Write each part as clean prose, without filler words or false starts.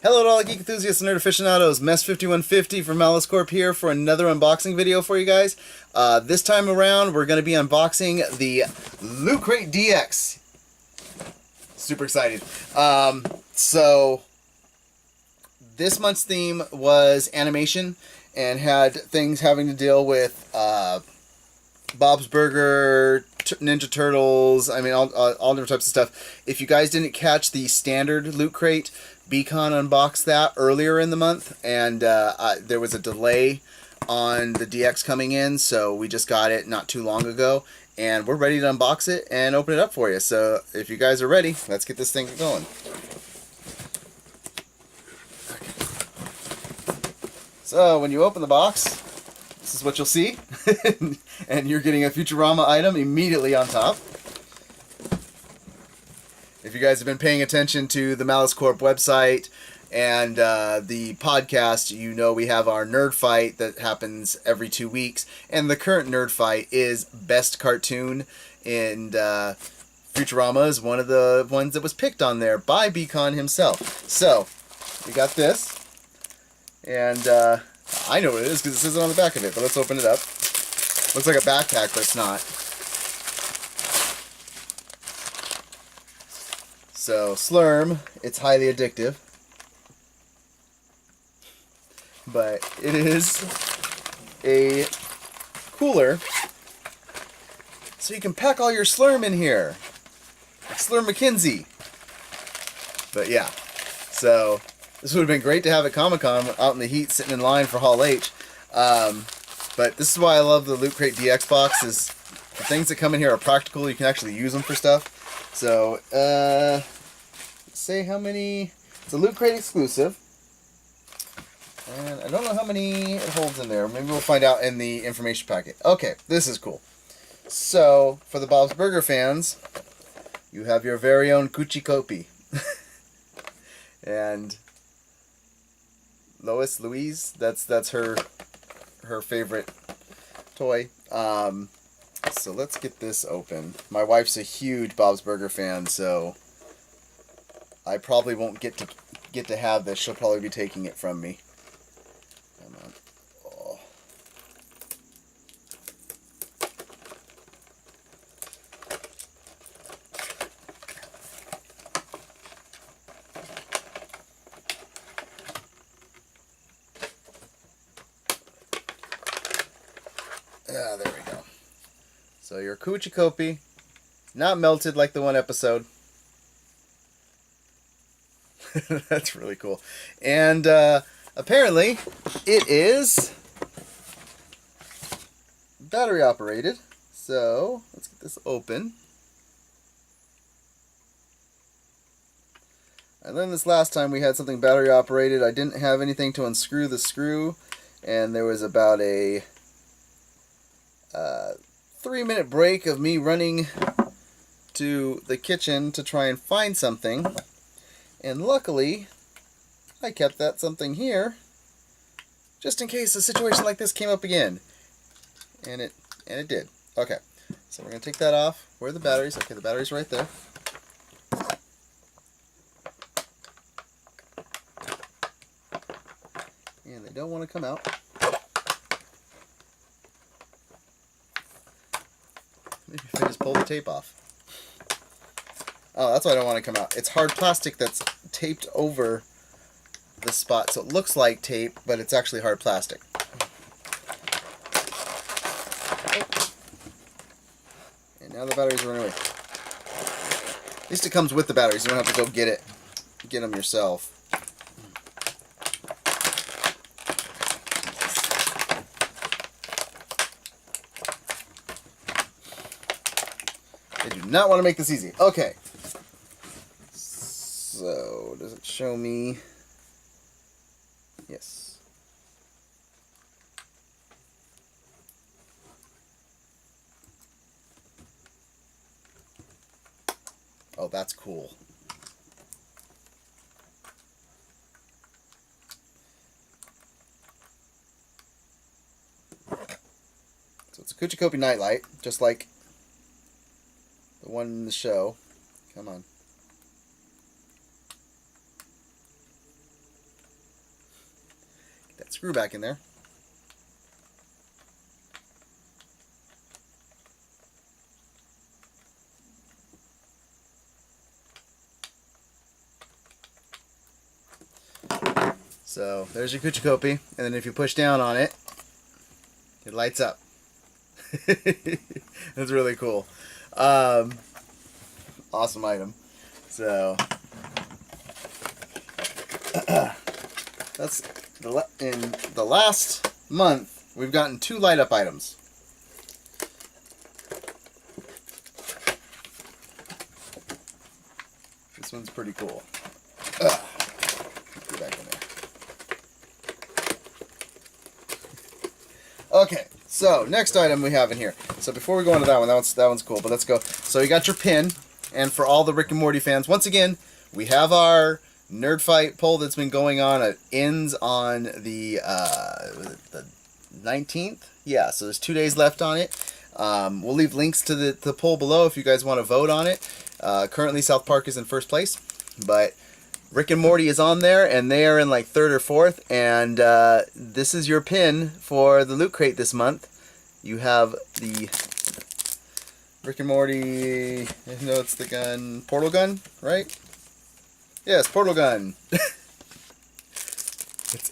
Hello to all the geek enthusiasts and nerd aficionados. Mess5150 from MaliceCorp here for another unboxing video for you guys. This time around, we're going to be unboxing the LootCrate DX. Super excited. So, this month's theme was animation and had things having to deal with Bob's Burger, Ninja Turtles, I mean, all different types of stuff. If you guys didn't catch the standard Loot Crate, Beacon unboxed that earlier in the month, and there was a delay on the DX coming in, so we just got it not too long ago, and we're ready to unbox it and open it up for you. So if you guys are ready, let's get this thing going. So when you open the box, this is what you'll see, and you're getting a Futurama item immediately on top. If you guys have been paying attention to the MaliceCorp website and the podcast, you know we have our nerd fight that happens every 2 weeks, and the current nerd fight is Best Cartoon, and Futurama is one of the ones that was picked on there by Beacon himself. So, we got this, and I know what it is because it says it on the back of it, but let's open it up. Looks like a backpack, but it's not. So, Slurm, it's highly addictive, but it is a cooler, so you can pack all your Slurm in here, like Slurm McKenzie. But yeah, so this would have been great to have at Comic-Con out in the heat, sitting in line for Hall H, but this is why I love the Loot Crate DX box, is the things that come in here are practical, you can actually use them for stuff. So, say how many, it's a Loot Crate exclusive, and I don't know how many it holds in there. Maybe we'll find out in the information packet. Okay, this is cool. So, for the Bob's Burger fans, you have your very own Louise, and Louise, that's her favorite toy. So let's get this open. My wife's a huge Bob's Burger fan, so I probably won't get to have this. She'll probably be taking it from me. Come on. Oh. Ah, there we go. So your Kuchikopi, not melted like the one episode. That's really cool. And apparently it is battery operated. So let's get this open. I learned this last time we had something battery operated. I didn't have anything to unscrew the screw, and there was about a 3-minute break of me running to the kitchen to try and find something. And luckily, I kept that something here, just in case a situation like this came up again. And it did. Okay, so we're going to take that off. Where are the batteries? Okay, the battery's right there. And they don't want to come out. Maybe if I just pull the tape off. Oh, that's why I don't want to come out. It's hard plastic that's taped over the spot, so it looks like tape, but it's actually hard plastic. And now the batteries are running away. At least it comes with the batteries. You don't have to go get them yourself. I do not want to make this easy. Okay. So, does it show me? Yes. Oh, that's cool. So it's a Kuchikopi nightlight, just like the one in the show. Come on. screw back in there. So there's your Kuchikopi, and then if you push down on it, it lights up. That's really cool. Awesome item. So that's in the last month we've gotten 2 light up items. This one's pretty cool. Get back in there. Okay, so next item we have in here. So before we go into that one's cool, but let's go. So you got your pin, and for all the Rick and Morty fans, once again, we have our Nerd Fight poll that's been going on. It ends on the 19th. Yeah, so there's 2 days left on it. We'll leave links to the poll below if you guys want to vote on it. Currently, South Park is in first place, but Rick and Morty is on there, and they are in like 3rd or 4th. And this is your pin for the Loot Crate this month. You have the Rick and Morty. No, it's the gun, portal gun, right? Yes, portal gun.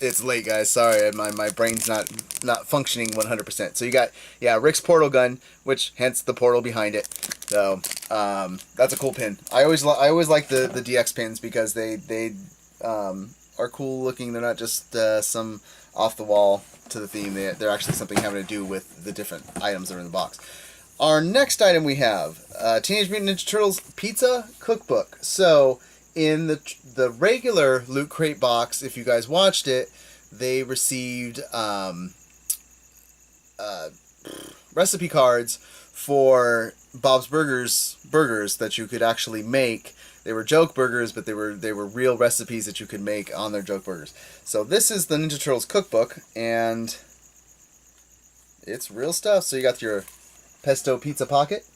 It's late, guys. Sorry, my brain's not functioning 100%. So you got, yeah, Rick's portal gun, which hence the portal behind it. So that's a cool pin. I always like the DX pins because they are cool looking. They're not just some off the wall to the theme. They're actually something having to do with the different items that are in the box. Our next item we have Teenage Mutant Ninja Turtles Pizza Cookbook. So in the regular Loot Crate box, if you guys watched it, they received recipe cards for Bob's burgers that you could actually make. They were joke burgers, but they were real recipes that you could make on their joke burgers. So this is the Ninja Turtles Cookbook, and it's real stuff. So you got your pesto pizza pocket.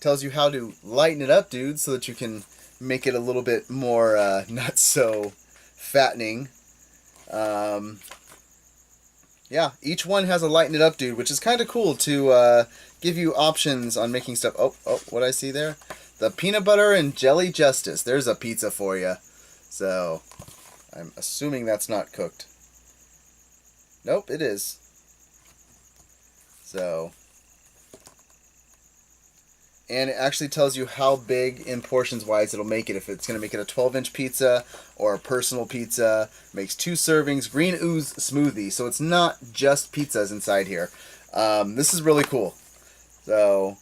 Tells you how to lighten it up, dude, so that you can make it a little bit more not so fattening. Yeah, each one has a lighten it up, dude, which is kind of cool to give you options on making stuff. Oh, what I see there? The peanut butter and jelly justice. There's a pizza for you. So, I'm assuming that's not cooked. Nope, it is. So, and it actually tells you how big in portions wise it'll make it. If it's going to make it a 12-inch pizza or a personal pizza. Makes 2 servings. Green ooze smoothie. So it's not just pizzas inside here. This is really cool. So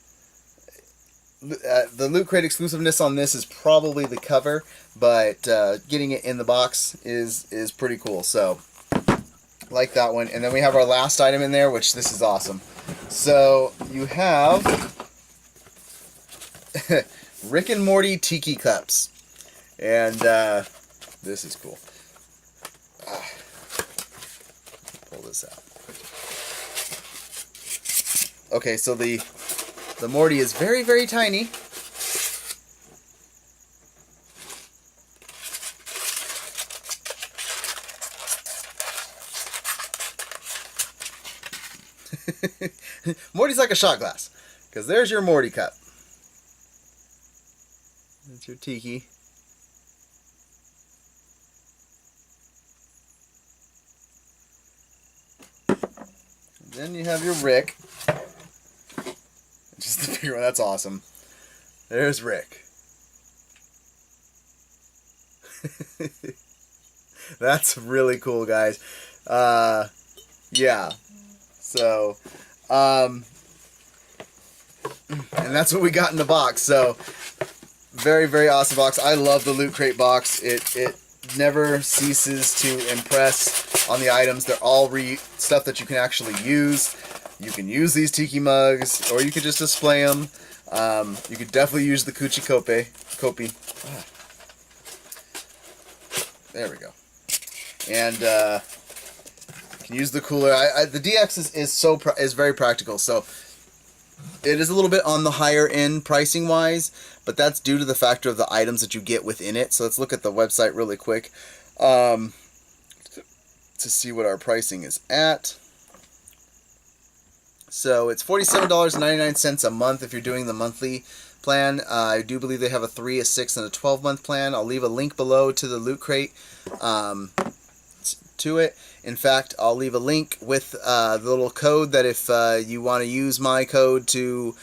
the Loot Crate exclusiveness on this is probably the cover, but getting it in the box is pretty cool. So like that one. And then we have our last item in there, which this is awesome. So you have Rick and Morty Tiki Cups. And this is cool. Pull this out. Okay, so the Morty is very, very tiny. Morty's like a shot glass, because there's your Morty cup. That's your tiki. And then you have your Rick. Just the bigger one. That's awesome. There's Rick. That's really cool, guys. Yeah. So, and that's what we got in the box. So, very, very awesome box. I love the Loot Crate box. It never ceases to impress on the items. They're all stuff that you can actually use. You can use these tiki mugs, or you could just display them. You could definitely use the Kuchikopi. There we go. And you can use the cooler. The DX is very practical. So It is a little bit on the higher end pricing wise, but that's due to the factor of the items that you get within it. So let's look at the website really quick to see what our pricing is at. So it's $47.99 a month if you're doing the monthly plan. I do believe they have a 3, a 6, and a 12-month plan. I'll leave a link below to the Loot Crate to it. In fact, I'll leave a link with the little code that if you want to use my code to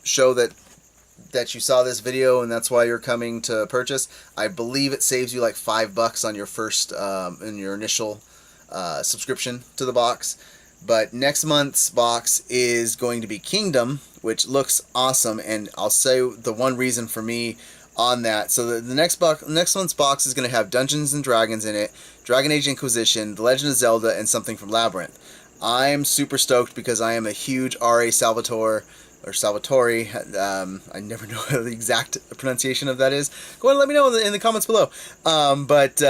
show that you saw this video and that's why you're coming to purchase, I believe it saves you like $5 on your first in your initial subscription to the box. But next month's box is going to be Kingdom, which looks awesome, and I'll say the one reason for me on that. So the next month's box is going to have Dungeons and Dragons in it, Dragon Age Inquisition, The Legend of Zelda, and something from Labyrinth. I'm super stoked because I am a huge R.A. Salvatore, or Salvatore, I never know what the exact pronunciation of that is. Go ahead and let me know in the comments below. But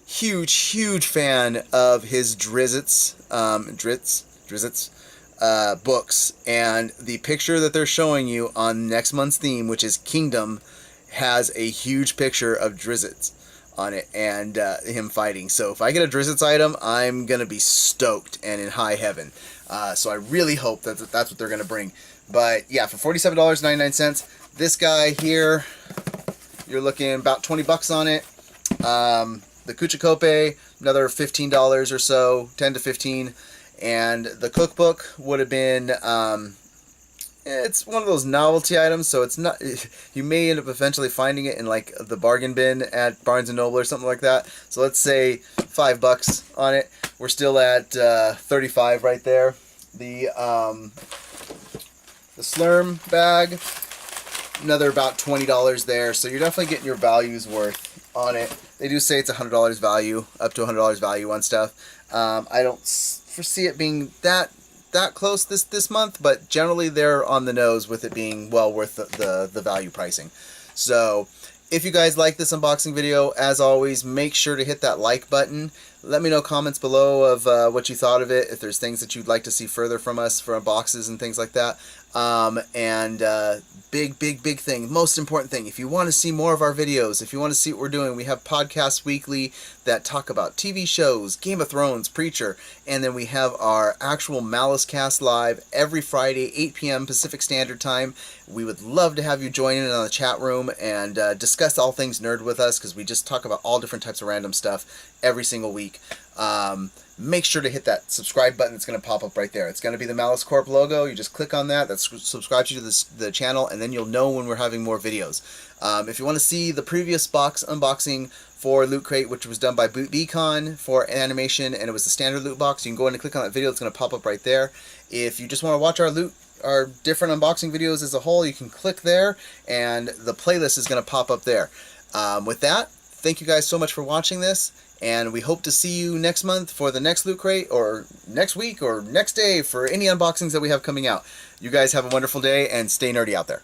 huge fan of his Drizzits books, and the picture that they're showing you on next month's theme, which is Kingdom, has a huge picture of Drizzits on it and him fighting. So if I get a Drizzits item, I'm gonna be stoked and in high heaven. So I really hope that that's what they're gonna bring. But yeah, for $47.99, this guy here, you're looking about $20 on it. The Kuchikope, another $15 or so, 10 to 15, and the Cookbook would have been it's one of those novelty items, so it's not, you may end up eventually finding it in like the bargain bin at Barnes & Noble or something like that. So let's say $5 on it. We're still at 35 right there. The Slurm bag, another about $20 there, so you're definitely getting your values worth on it. They do say it's $100 value, up to $100 value on stuff. I don't foresee it being that close this month, but generally they're on the nose with it being well worth the value pricing. So if you guys like this unboxing video, as always, make sure to hit that like button. Let me know comments below of what you thought of it, if there's things that you'd like to see further from us for unboxes and things like that. Big thing, most important thing, if you want to see more of our videos, if you want to see what we're doing, we have podcasts weekly that talk about TV shows, Game of Thrones, Preacher, and then we have our actual MaliceCast live every Friday, 8 p.m. Pacific Standard Time. We would love to have you join in on the chat room and discuss all things nerd with us, because we just talk about all different types of random stuff every single week. Make sure to hit that subscribe button that's going to pop up right there. It's going to be the Malice Corp logo. You just click on that. That subscribes you to the channel, and then you'll know when we're having more videos. If you want to see the previous box unboxing for Loot Crate, which was done by Beacon for animation, and it was the standard loot box, you can go in and click on that video. It's going to pop up right there. If you just want to watch our different unboxing videos as a whole, you can click there, and the playlist is going to pop up there. With that, thank you guys so much for watching this, and we hope to see you next month for the next Loot Crate, or next week, or next day for any unboxings that we have coming out. You guys have a wonderful day, and stay nerdy out there.